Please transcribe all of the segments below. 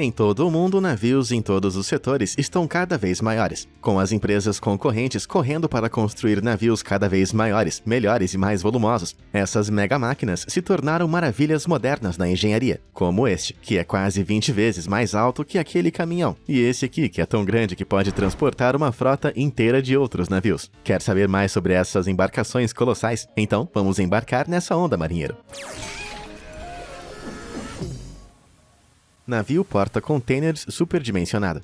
Em todo o mundo, navios em todos os setores estão cada vez maiores, com as empresas concorrentes correndo para construir navios cada vez maiores, melhores e mais volumosos. Essas mega máquinas se tornaram maravilhas modernas na engenharia, como este, que é quase 20 vezes mais alto que aquele caminhão, e esse aqui, que é tão grande que pode transportar uma frota inteira de outros navios. Quer saber mais sobre essas embarcações colossais? Então, vamos embarcar nessa onda, marinheiro. Navio porta-containers superdimensionado.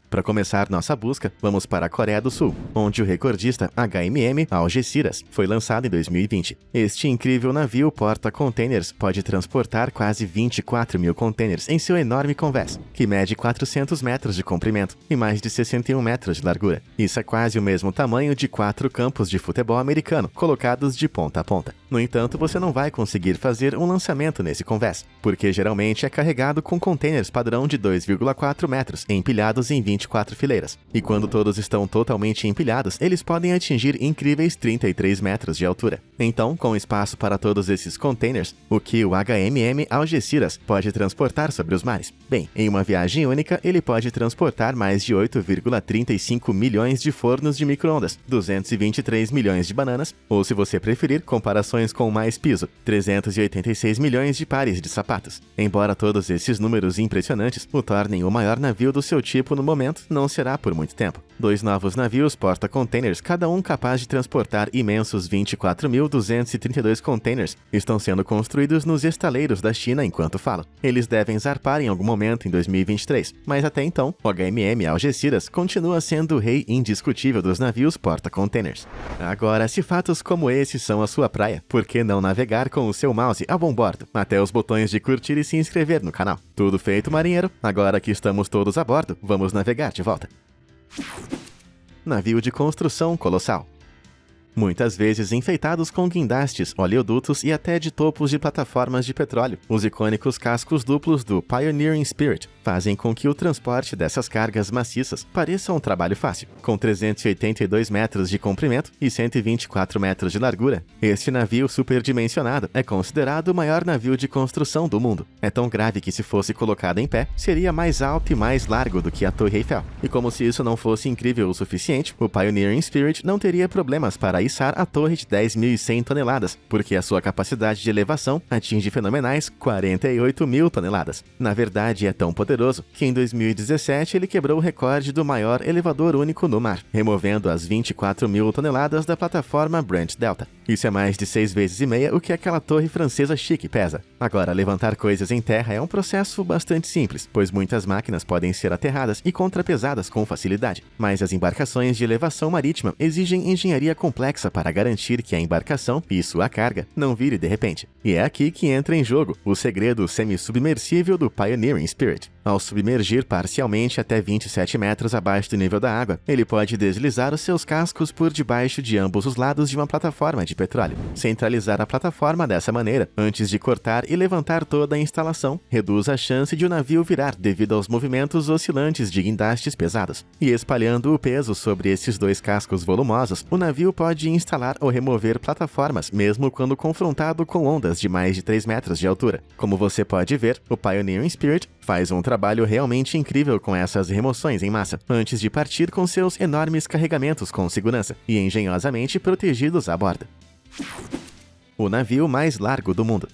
Para começar nossa busca, vamos para a Coreia do Sul, onde o recordista HMM Algeciras foi lançado em 2020. Este incrível navio porta-containers pode transportar quase 24 mil containers em seu enorme convés, que mede 400 metros de comprimento e mais de 61 metros de largura. Isso é quase o mesmo tamanho de 4 campos de futebol americano, colocados de ponta a ponta. No entanto, você não vai conseguir fazer um lançamento nesse convés, porque geralmente é carregado com containers padrão de 2,4 metros, empilhados em 24 fileiras. E quando todos estão totalmente empilhados, eles podem atingir incríveis 33 metros de altura. Então, com espaço para todos esses containers, o que o HMM Algeciras pode transportar sobre os mares? Bem, em uma viagem única, ele pode transportar mais de 8,35 milhões de fornos de micro-ondas, 223 milhões de bananas, ou se você preferir, comparações com mais piso, 386 milhões de pares de sapatos. Embora todos esses números impressionantes o tornem o maior navio do seu tipo no momento, não será por muito tempo. 2 novos navios porta-containers, cada um capaz de transportar imensos 24.232 containers, estão sendo construídos nos estaleiros da China enquanto falo. Eles devem zarpar em algum momento em 2023, mas até então, o HMM Algeciras continua sendo o rei indiscutível dos navios porta-containers. Agora, se fatos como esse são a sua praia, por que não navegar com o seu mouse a bom bordo? Até os botões de curtir e se inscrever no canal. Tudo feito, marinheiro? Agora que estamos todos a bordo, vamos navegar de volta. Navio de construção colossal. Muitas vezes enfeitados com guindastes, oleodutos e até de topos de plataformas de petróleo, os icônicos cascos duplos do Pioneering Spirit fazem com que o transporte dessas cargas maciças pareça um trabalho fácil. Com 382 metros de comprimento e 124 metros de largura, este navio superdimensionado é considerado o maior navio de construção do mundo. É tão grave que, se fosse colocado em pé, seria mais alto e mais largo do que a Torre Eiffel. E como se isso não fosse incrível o suficiente, o Pioneering Spirit não teria problemas para içar a torre de 10.100 toneladas, porque a sua capacidade de elevação atinge fenomenais 48 mil toneladas. Na verdade, é tão poderoso que em 2017 ele quebrou o recorde do maior elevador único no mar, removendo as 24 mil toneladas da plataforma Brent Delta. Isso é mais de 6 vezes e meia o que aquela torre francesa chique pesa. Agora, levantar coisas em terra é um processo bastante simples, pois muitas máquinas podem ser aterradas e contrapesadas com facilidade. Mas as embarcações de elevação marítima exigem engenharia complexa para garantir que a embarcação e sua carga não vire de repente. E é aqui que entra em jogo o segredo semi-submersível do Pioneering Spirit. Ao submergir parcialmente até 27 metros abaixo do nível da água, ele pode deslizar os seus cascos por debaixo de ambos os lados de uma plataforma de petróleo. Centralizar a plataforma dessa maneira, antes de cortar e levantar toda a instalação, reduz a chance de o navio virar devido aos movimentos oscilantes de guindastes pesados. E espalhando o peso sobre esses 2 cascos volumosos, o navio pode instalar ou remover plataformas, mesmo quando confrontado com ondas de mais de 3 metros de altura. Como você pode ver, o Pioneering Spirit faz um trabalho realmente incrível com essas remoções em massa, antes de partir com seus enormes carregamentos com segurança e engenhosamente protegidos a bordo. O navio mais largo do mundo.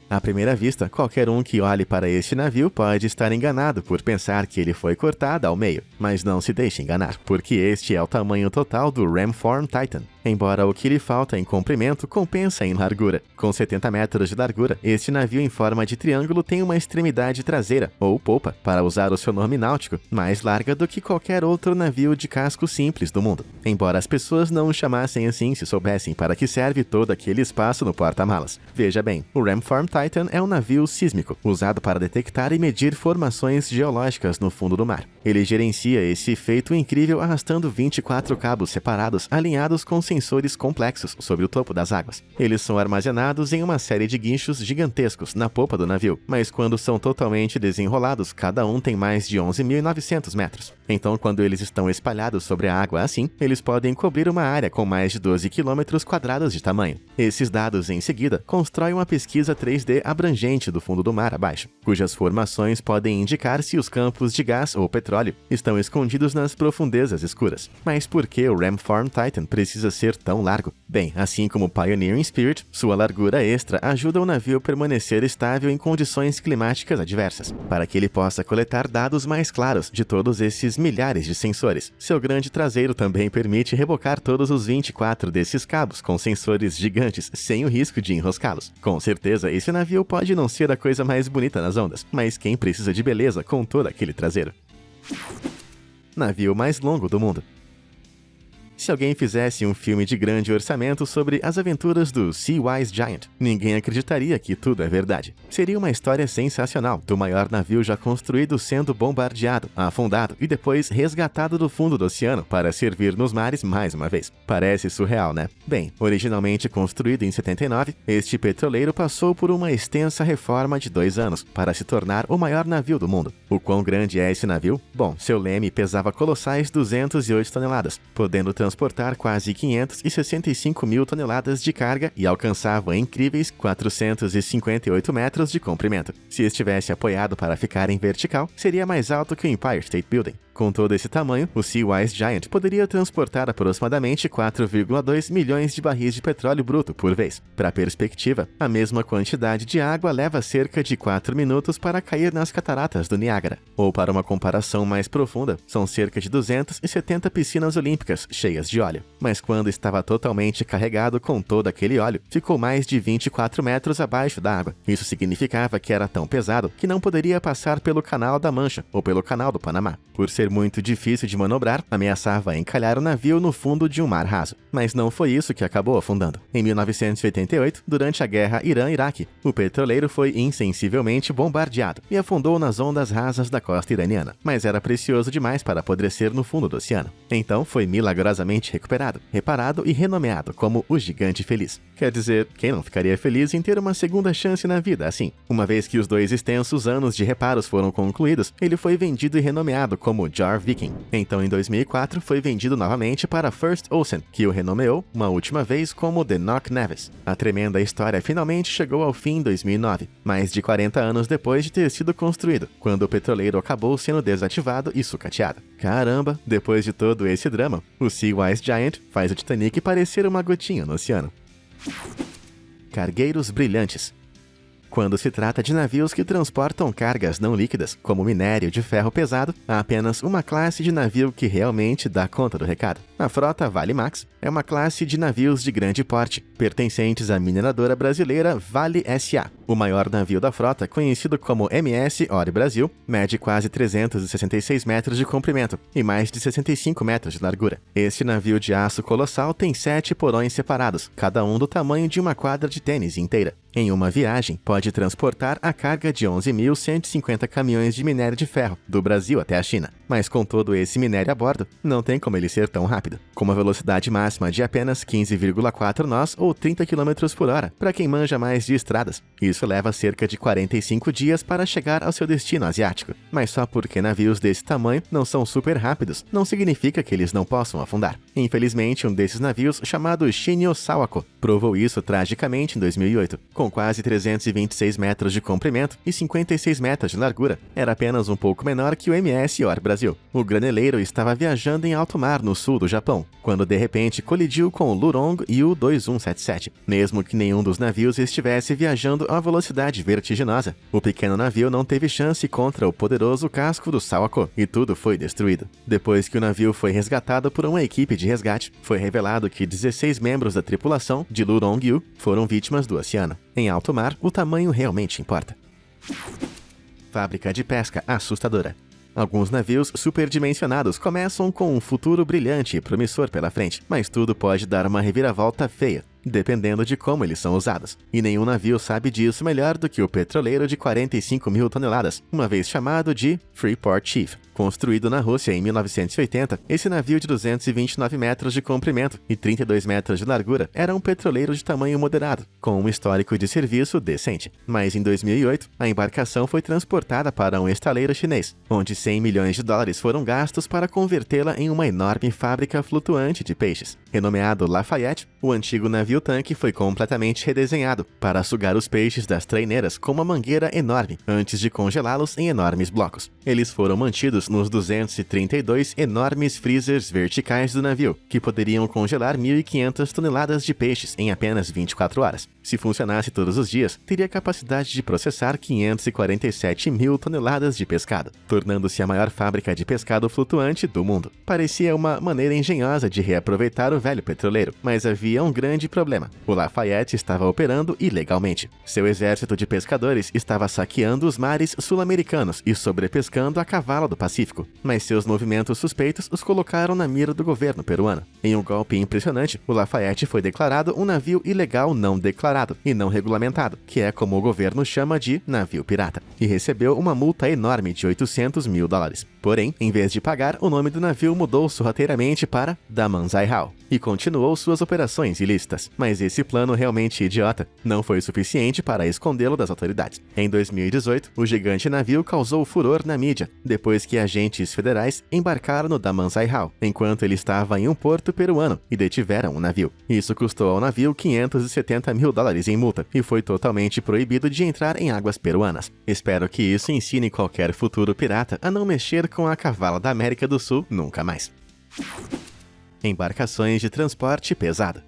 À primeira vista, qualquer um que olhe para este navio pode estar enganado por pensar que ele foi cortado ao meio, mas não se deixe enganar, porque este é o tamanho total do Ramform Titan. Embora o que lhe falta em comprimento compensa em largura. Com 70 metros de largura, este navio em forma de triângulo tem uma extremidade traseira, ou polpa, para usar o seu nome náutico, mais larga do que qualquer outro navio de casco simples do mundo. Embora as pessoas não o chamassem assim se soubessem para que serve todo aquele espaço no porta-malas. Veja bem, o Ramform Titan é um navio sísmico, usado para detectar e medir formações geológicas no fundo do mar. Ele gerencia esse feito incrível arrastando 24 cabos separados alinhados com sensores complexos sobre o topo das águas. Eles são armazenados em uma série de guinchos gigantescos na popa do navio, mas quando são totalmente desenrolados, cada um tem mais de 11.900 metros. Então, quando eles estão espalhados sobre a água assim, eles podem cobrir uma área com mais de 12 km quadrados de tamanho. Esses dados, em seguida, constroem uma pesquisa 3D abrangente do fundo do mar abaixo, cujas formações podem indicar se os campos de gás ou petróleo estão escondidos nas profundezas escuras. Mas por que o Ramform Titan precisa ser tão largo? Bem, assim como o Pioneering Spirit, sua largura extra ajuda o navio a permanecer estável em condições climáticas adversas, para que ele possa coletar dados mais claros de todos esses milhares de sensores. Seu grande traseiro também permite rebocar todos os 24 desses cabos com sensores gigantes, sem o risco de enroscá-los. Com certeza, esse navio pode não ser a coisa mais bonita nas ondas, mas quem precisa de beleza com todo aquele traseiro? Navio mais longo do mundo. Se alguém fizesse um filme de grande orçamento sobre as aventuras do Seawise Giant, ninguém acreditaria que tudo é verdade. Seria uma história sensacional do maior navio já construído sendo bombardeado, afundado e depois resgatado do fundo do oceano para servir nos mares mais uma vez. Parece surreal, né? Bem, originalmente construído em 79, este petroleiro passou por uma extensa reforma de 2 anos para se tornar o maior navio do mundo. O quão grande é esse navio? Bom, seu leme pesava colossais 208 toneladas, podendo transportar quase 565 mil toneladas de carga e alcançava incríveis 458 metros de comprimento. Se estivesse apoiado para ficar em vertical, seria mais alto que o Empire State Building. Com todo esse tamanho, o Seawise Giant poderia transportar aproximadamente 4,2 milhões de barris de petróleo bruto por vez. Para perspectiva, a mesma quantidade de água leva cerca de 4 minutos para cair nas cataratas do Niágara. Ou para uma comparação mais profunda, são cerca de 270 piscinas olímpicas cheias de óleo. Mas quando estava totalmente carregado com todo aquele óleo, ficou mais de 24 metros abaixo da água. Isso significava que era tão pesado que não poderia passar pelo Canal da Mancha ou pelo Canal do Panamá. Por ser muito difícil de manobrar, ameaçava encalhar o navio no fundo de um mar raso. Mas não foi isso que acabou afundando. Em 1988, durante a guerra Irã-Iraque, o petroleiro foi insensivelmente bombardeado e afundou nas ondas rasas da costa iraniana. Mas era precioso demais para apodrecer no fundo do oceano. Então foi milagrosamente recuperado, reparado e renomeado como o Gigante Feliz. Quer dizer, quem não ficaria feliz em ter uma segunda chance na vida assim? Uma vez que os 2 extensos anos de reparos foram concluídos, ele foi vendido e renomeado como Jar Viking. Então, em 2004, foi vendido novamente para First Ocean, que o renomeou uma última vez como The Knock Nevis. A tremenda história finalmente chegou ao fim em 2009, mais de 40 anos depois de ter sido construído, quando o petroleiro acabou sendo desativado e sucateado. Caramba, depois de todo esse drama, o Seawise Giant faz o Titanic parecer uma gotinha no oceano. Cargueiros brilhantes. Quando se trata de navios que transportam cargas não líquidas, como minério de ferro pesado, há apenas uma classe de navio que realmente dá conta do recado. A frota Vale Max é uma classe de navios de grande porte, pertencentes à mineradora brasileira Vale S.A. O maior navio da frota, conhecido como MS Ore Brasil, mede quase 366 metros de comprimento e mais de 65 metros de largura. Este navio de aço colossal tem 7 porões separados, cada um do tamanho de uma quadra de tênis inteira. Em uma viagem, pode transportar a carga de 11.150 caminhões de minério de ferro, do Brasil até a China. Mas com todo esse minério a bordo, não tem como ele ser tão rápido. Com uma velocidade máxima de apenas 15,4 nós ou 30 km por hora, para quem manja mais de estradas. Isso leva cerca de 45 dias para chegar ao seu destino asiático. Mas só porque navios desse tamanho não são super rápidos, não significa que eles não possam afundar. Infelizmente, um desses navios, chamado Shinyo Sawako, provou isso tragicamente em 2008. Com quase 326 metros de comprimento e 56 metros de largura, era apenas um pouco menor que o MS Ore Brasil. O graneleiro estava viajando em alto mar no sul do Japão, quando de repente colidiu com o Lurong Yu-2177. Mesmo que nenhum dos navios estivesse viajando a velocidade vertiginosa, o pequeno navio não teve chance contra o poderoso casco do Sawako e tudo foi destruído. Depois que o navio foi resgatado por uma equipe de resgate, foi revelado que 16 membros da tripulação de Lurong Yu foram vítimas do oceano. Em alto mar, o tamanho realmente importa. Fábrica de pesca assustadora. Alguns navios superdimensionados começam com um futuro brilhante e promissor pela frente, mas tudo pode dar uma reviravolta feia. dependendo de como eles são usados. E nenhum navio sabe disso melhor do que o petroleiro de 45 mil toneladas, uma vez chamado de Freeport Chief. Construído na Rússia em 1980, esse navio de 229 metros de comprimento e 32 metros de largura era um petroleiro de tamanho moderado, com um histórico de serviço decente. Mas em 2008, a embarcação foi transportada para um estaleiro chinês, onde 100 milhões de dólares foram gastos para convertê-la em uma enorme fábrica flutuante de peixes. Renomeado Lafayette, o antigo navio-tanque foi completamente redesenhado para sugar os peixes das traineiras com uma mangueira enorme, antes de congelá-los em enormes blocos. Eles foram mantidos nos 232 enormes freezers verticais do navio, que poderiam congelar 1.500 toneladas de peixes em apenas 24 horas. Se funcionasse todos os dias, teria capacidade de processar 547 mil toneladas de pescado, tornando-se a maior fábrica de pescado flutuante do mundo. Parecia uma maneira engenhosa de reaproveitar o velho petroleiro, mas havia um grande problema. O Lafayette estava operando ilegalmente. Seu exército de pescadores estava saqueando os mares sul-americanos e sobrepescando a cavalo do Pacífico, mas seus movimentos suspeitos os colocaram na mira do governo peruano. Em um golpe impressionante, o Lafayette foi declarado um navio ilegal não declarado e não regulamentado, que é como o governo chama de navio pirata, e recebeu uma multa enorme de 800 mil dólares. Porém, em vez de pagar, o nome do navio mudou sorrateiramente para Damansai-Hao e continuou suas operações ilícitas. Mas esse plano realmente idiota não foi suficiente para escondê-lo das autoridades. Em 2018, o gigante navio causou furor na mídia, depois que agentes federais embarcaram no Damansai-Hao, enquanto ele estava em um porto peruano, e detiveram o navio. Isso custou ao navio 570 mil dólares em multa e foi totalmente proibido de entrar em águas peruanas. Espero que isso ensine qualquer futuro pirata a não mexer com a cavala da América do Sul nunca mais. Embarcações de transporte pesado.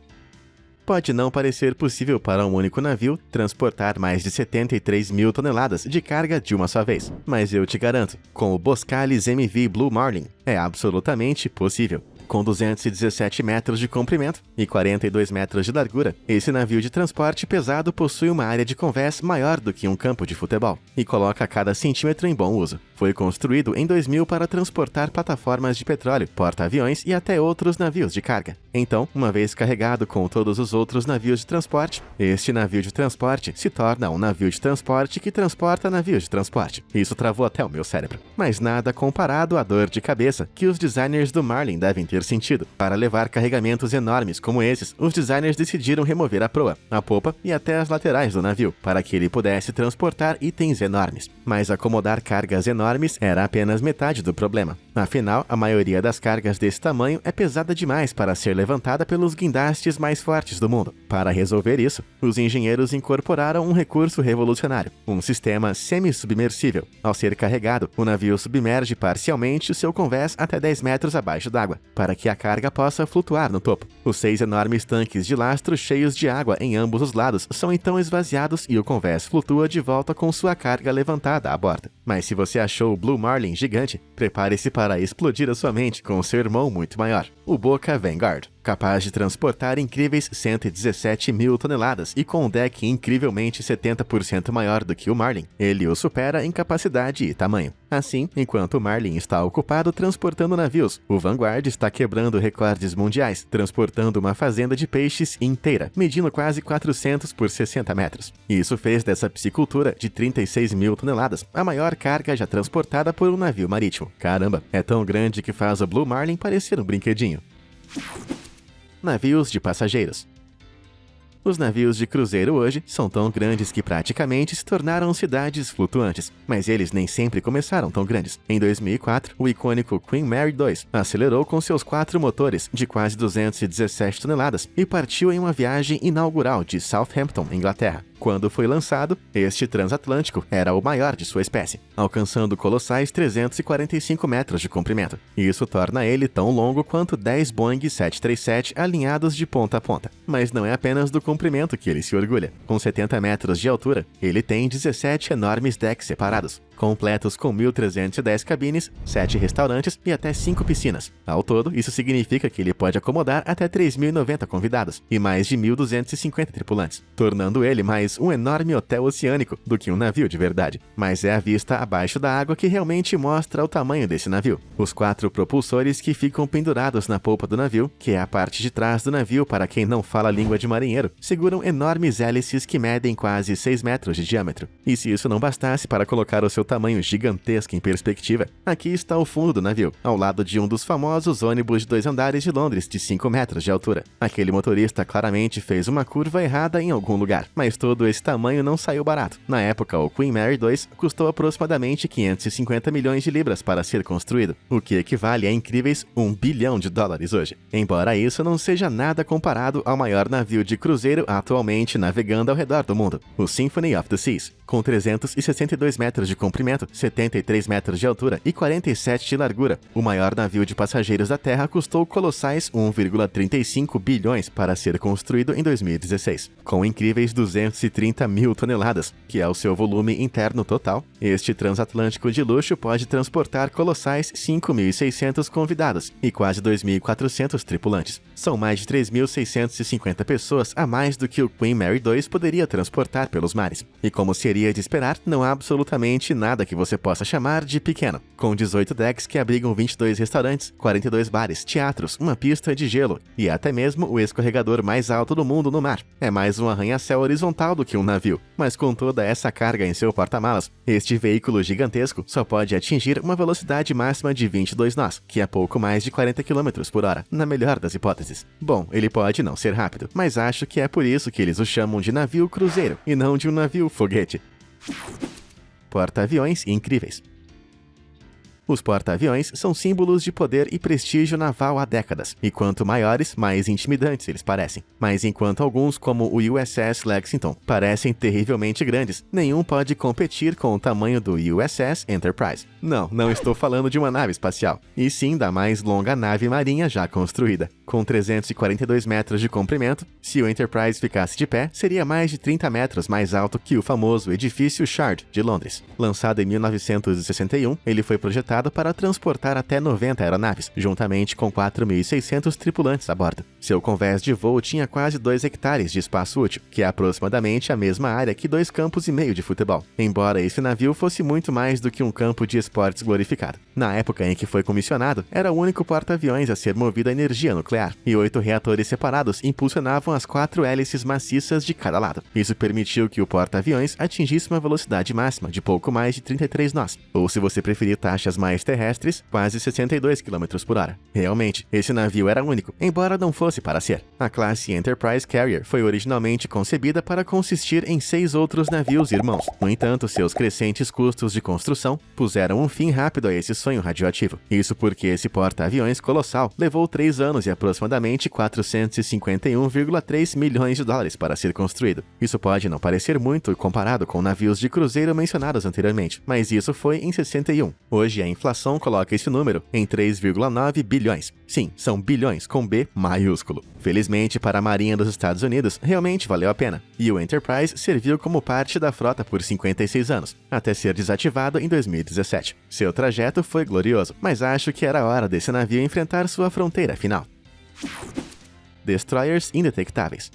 Pode não parecer possível para um único navio transportar mais de 73 mil toneladas de carga de uma só vez, mas eu te garanto, com o Boskalis MV Blue Marlin, é absolutamente possível. Com 217 metros de comprimento e 42 metros de largura, esse navio de transporte pesado possui uma área de convés maior do que um campo de futebol e coloca cada centímetro em bom uso. Foi construído em 2000 para transportar plataformas de petróleo, porta-aviões e até outros navios de carga. Então, uma vez carregado com todos os outros navios de transporte, este navio de transporte se torna um navio de transporte que transporta navios de transporte. Isso travou até o meu cérebro. Mas nada comparado à dor de cabeça que os designers do Marlin devem ter sentido. Para levar carregamentos enormes como esses, os designers decidiram remover a proa, a popa e até as laterais do navio, para que ele pudesse transportar itens enormes. Mas acomodar cargas enormes era apenas metade do problema. Afinal, a maioria das cargas desse tamanho é pesada demais para ser levantada pelos guindastes mais fortes do mundo. Para resolver isso, os engenheiros incorporaram um recurso revolucionário, um sistema semi-submersível. Ao ser carregado, o navio submerge parcialmente o seu convés até 10 metros abaixo d'água, para que a carga possa flutuar no topo. Os 6 enormes tanques de lastro cheios de água em ambos os lados são então esvaziados e o convés flutua de volta com sua carga levantada à borda. Mas se você achou o Blue Marlin gigante, prepare-se para explodir a sua mente com seu irmão muito maior, o Boca Vanguard, capaz de transportar incríveis 117 mil toneladas e com um deck incrivelmente 70% maior do que o Marlin. Ele o supera em capacidade e tamanho. Assim, enquanto o Marlin está ocupado transportando navios, o Vanguard está quebrando recordes mundiais, transportando uma fazenda de peixes inteira, medindo quase 400 por 60 metros. Isso fez dessa piscicultura de 36 mil toneladas a maior carga já transportada por um navio marítimo. Caramba, é tão grande que faz o Blue Marlin parecer um brinquedinho. Navios de passageiros. Os navios de cruzeiro hoje são tão grandes que praticamente se tornaram cidades flutuantes, mas eles nem sempre começaram tão grandes. Em 2004, o icônico Queen Mary 2 acelerou com seus 4 motores de quase 217 toneladas e partiu em uma viagem inaugural de Southampton, Inglaterra. Quando foi lançado, este transatlântico era o maior de sua espécie, alcançando colossais 345 metros de comprimento. Isso torna ele tão longo quanto 10 Boeing 737 alinhados de ponta a ponta. Mas não é apenas do comprimento que ele se orgulha. Com 70 metros de altura, ele tem 17 enormes decks separados, completos com 1.310 cabines, 7 restaurantes e até 5 piscinas. Ao todo, isso significa que ele pode acomodar até 3.090 convidados e mais de 1.250 tripulantes, tornando ele mais um enorme hotel oceânico do que um navio de verdade. Mas é a vista abaixo da água que realmente mostra o tamanho desse navio. Os 4 propulsores que ficam pendurados na polpa do navio, que é a parte de trás do navio para quem não fala a língua de marinheiro, seguram enormes hélices que medem quase 6 metros de diâmetro. E se isso não bastasse para colocar o seu tamanho gigantesco em perspectiva, aqui está o fundo do navio, ao lado de um dos famosos ônibus de 2 andares de Londres de 5 metros de altura. Aquele motorista claramente fez uma curva errada em algum lugar, mas todo esse tamanho não saiu barato. Na época, o Queen Mary 2 custou aproximadamente 550 milhões de libras para ser construído, o que equivale a incríveis $1 bilhão hoje. Embora isso não seja nada comparado ao maior navio de cruzeiro atualmente navegando ao redor do mundo, o Symphony of the Seas, com 362 metros de comprimento, 73 metros de altura e 47 de largura. O maior navio de passageiros da Terra custou colossais 1,35 bilhões para ser construído em 2016, com incríveis 230 mil toneladas, que é o seu volume interno total. Este transatlântico de luxo pode transportar colossais 5.600 convidados e quase 2.400 tripulantes. São mais de 3.650 pessoas a mais do que o Queen Mary 2 poderia transportar pelos mares. E como seria de esperar, não há absolutamente nada que você possa chamar de pequeno. Com 18 decks que abrigam 22 restaurantes, 42 bares, teatros, uma pista de gelo e até mesmo o escorregador mais alto do mundo no mar. É mais um arranha-céu horizontal do que um navio, mas com toda essa carga em seu porta-malas, este veículo gigantesco só pode atingir uma velocidade máxima de 22 nós, que é pouco mais de 40 km por hora, na melhor das hipóteses. Bom, ele pode não ser rápido, mas acho que é por isso que eles o chamam de navio cruzeiro e não de um navio foguete. Porta-aviões incríveis. Os porta-aviões são símbolos de poder e prestígio naval há décadas, e quanto maiores, mais intimidantes eles parecem. Mas enquanto alguns, como o USS Lexington, parecem terrivelmente grandes, nenhum pode competir com o tamanho do USS Enterprise. Não estou falando de uma nave espacial, e sim da mais longa nave marinha já construída. Com 342 metros de comprimento, se o Enterprise ficasse de pé, seria mais de 30 metros mais alto que o famoso edifício Shard de Londres. Lançado em 1961, ele foi projetado para transportar até 90 aeronaves, juntamente com 4.600 tripulantes a bordo. Seu convés de voo tinha quase 2 hectares de espaço útil, que é aproximadamente a mesma área que 2,5 campos de futebol, embora esse navio fosse muito mais do que um campo de esportes glorificado. Na época em que foi comissionado, era o único porta-aviões a ser movido a energia nuclear, e 8 reatores separados impulsionavam as 4 hélices maciças de cada lado. Isso permitiu que o porta-aviões atingisse uma velocidade máxima de pouco mais de 33 nós, ou se você preferir taxas mais terrestres, quase 62 km por hora. Realmente, esse navio era único, embora não fosse para ser. A classe Enterprise Carrier foi originalmente concebida para consistir em 6 outros navios irmãos. No entanto, seus crescentes custos de construção puseram um fim rápido a esse sonho radioativo. Isso porque esse porta-aviões colossal levou 3 anos e aproximadamente 451,3 milhões de dólares para ser construído. Isso pode não parecer muito comparado com navios de cruzeiro mencionados anteriormente, mas isso foi em 61. Hoje, a inflação coloca esse número em 3,9 bilhões. Sim, são bilhões com B maiúsculo. Felizmente para a Marinha dos Estados Unidos, realmente valeu a pena. E o Enterprise serviu como parte da frota por 56 anos, até ser desativado em 2017. Seu trajeto foi glorioso, mas acho que era hora desse navio enfrentar sua fronteira final. Destroyers indetectáveis.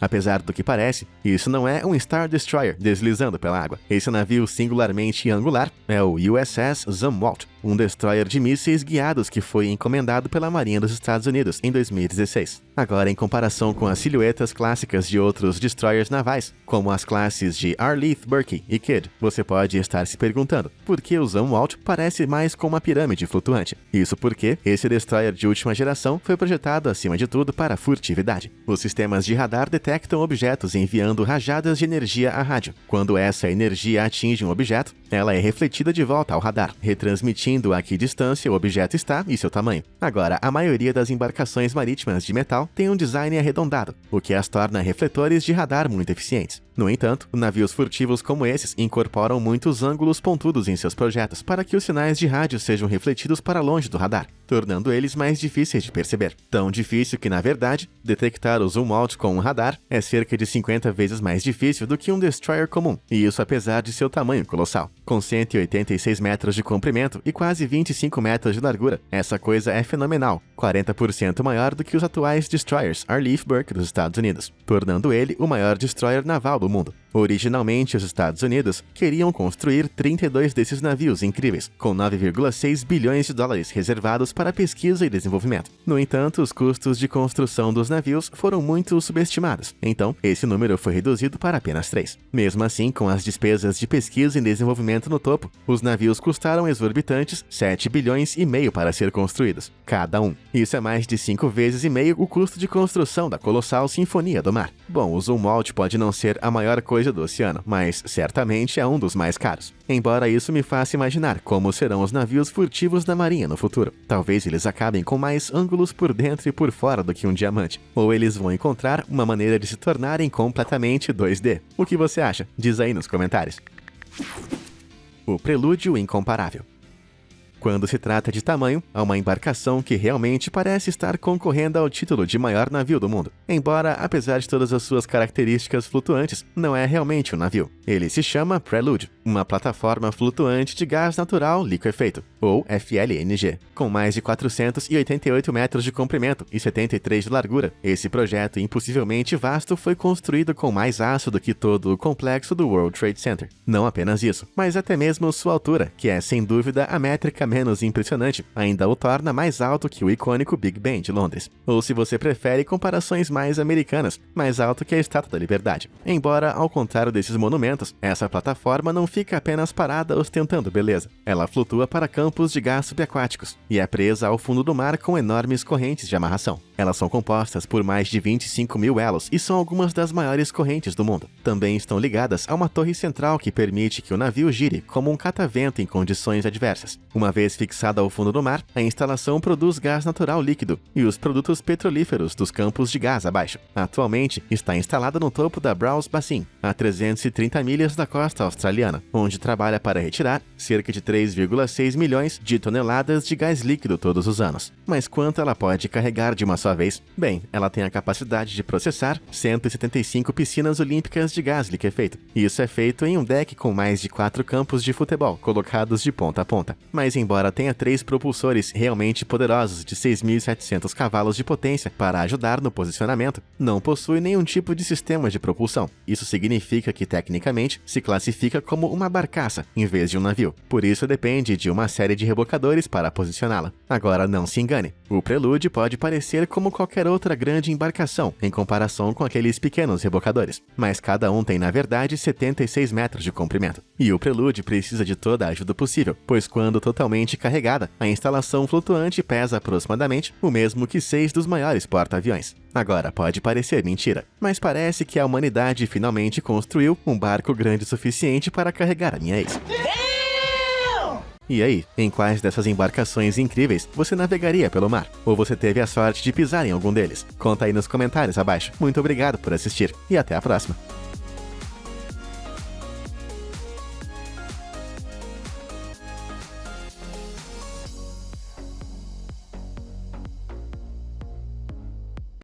Apesar do que parece, isso não é um Star Destroyer deslizando pela água. Esse navio singularmente angular é o USS Zumwalt, um destroyer de mísseis guiados que foi encomendado pela Marinha dos Estados Unidos em 2016. Agora, em comparação com as silhuetas clássicas de outros destroyers navais, como as classes de Arleigh Burke e Kidd, você pode estar se perguntando por que o Zumwalt parece mais com uma pirâmide flutuante. Isso porque esse destroyer de última geração foi projetado, acima de tudo, para furtividade. Os sistemas de radar detectam objetos enviando rajadas de energia a rádio. Quando essa energia atinge um objeto, ela é refletida de volta ao radar, retransmitindo a que distância o objeto está e seu tamanho. Agora, a maioria das embarcações marítimas de metal tem um design arredondado, o que as torna refletores de radar muito eficientes. No entanto, navios furtivos como esses incorporam muitos ângulos pontudos em seus projetos para que os sinais de rádio sejam refletidos para longe do radar, tornando eles mais difíceis de perceber. Tão difícil que, na verdade, detectar o zoom out com um radar é cerca de 50 vezes mais difícil do que um destroyer comum, e isso apesar de seu tamanho colossal. Com 186 metros de comprimento e quase 25 metros de largura, essa coisa é fenomenal, 40% maior do que os atuais destroyers Arleigh Burke dos Estados Unidos, tornando ele o maior destroyer naval do mundo. Originalmente, os Estados Unidos queriam construir 32 desses navios incríveis, com 9,6 bilhões de dólares reservados para pesquisa e desenvolvimento. No entanto, os custos de construção dos navios foram muito subestimados, então esse número foi reduzido para apenas 3. Mesmo assim, com as despesas de pesquisa e desenvolvimento no topo, os navios custaram exorbitantes 7 bilhões e meio para ser construídos, cada um. Isso é mais de 5 vezes e meio o custo de construção da colossal Sinfonia do Mar. Bom, o zoom out pode não ser a maior coisa do oceano, mas certamente é um dos mais caros. Embora isso me faça imaginar como serão os navios furtivos da Marinha no futuro. Talvez eles acabem com mais ângulos por dentro e por fora do que um diamante, ou eles vão encontrar uma maneira de se tornarem completamente 2D. O que você acha? Diz aí nos comentários. O prelúdio incomparável. Quando se trata de tamanho, há uma embarcação que realmente parece estar concorrendo ao título de maior navio do mundo. Embora, apesar de todas as suas características flutuantes, não é realmente um navio. Ele se chama Prelude, uma plataforma flutuante de gás natural liquefeito, ou FLNG, com mais de 488 metros de comprimento e 73 de largura. Esse projeto impossivelmente vasto foi construído com mais aço do que todo o complexo do World Trade Center. Não apenas isso, mas até mesmo sua altura, que é sem dúvida a métrica menos impressionante, ainda o torna mais alto que o icônico Big Ben de Londres. Ou, se você prefere comparações mais americanas, mais alto que a Estátua da Liberdade. Embora, ao contrário desses monumentos, essa plataforma não fica apenas parada ostentando beleza. Ela flutua para campos de gás subaquáticos e é presa ao fundo do mar com enormes correntes de amarração. Elas são compostas por mais de 25 mil elos e são algumas das maiores correntes do mundo. Também estão ligadas a uma torre central que permite que o navio gire como um catavento em condições adversas. Uma vez fixada ao fundo do mar, a instalação produz gás natural líquido e os produtos petrolíferos dos campos de gás abaixo. Atualmente, está instalada no topo da Browse Basin, a 330 milhas da costa australiana, onde trabalha para retirar cerca de 3,6 milhões de toneladas de gás líquido todos os anos. Mas quanto ela pode carregar de uma só vez? Bem, ela tem a capacidade de processar 175 piscinas olímpicas de gás liquefeito. Isso é feito em um deck com mais de 4 campos de futebol colocados de ponta a ponta. Mas embora tenha 3 propulsores realmente poderosos de 6.700 cavalos de potência para ajudar no posicionamento, não possui nenhum tipo de sistema de propulsão. Isso significa que, tecnicamente, se classifica como uma barcaça, em vez de um navio. Por isso depende de uma série de rebocadores para posicioná-la. Agora, não se engane, o Prelude pode parecer como qualquer outra grande embarcação, em comparação com aqueles pequenos rebocadores, mas cada um tem, na verdade, 76 metros de comprimento. E o Prelude precisa de toda a ajuda possível, pois quando totalmente carregada, a instalação flutuante pesa aproximadamente o mesmo que 6 dos maiores porta-aviões. Agora, pode parecer mentira, mas parece que a humanidade finalmente construiu um barco grande o suficiente para carregar a minha ex. E aí, em quais dessas embarcações incríveis você navegaria pelo mar? Ou você teve a sorte de pisar em algum deles? Conta aí nos comentários abaixo. Muito obrigado por assistir e até a próxima!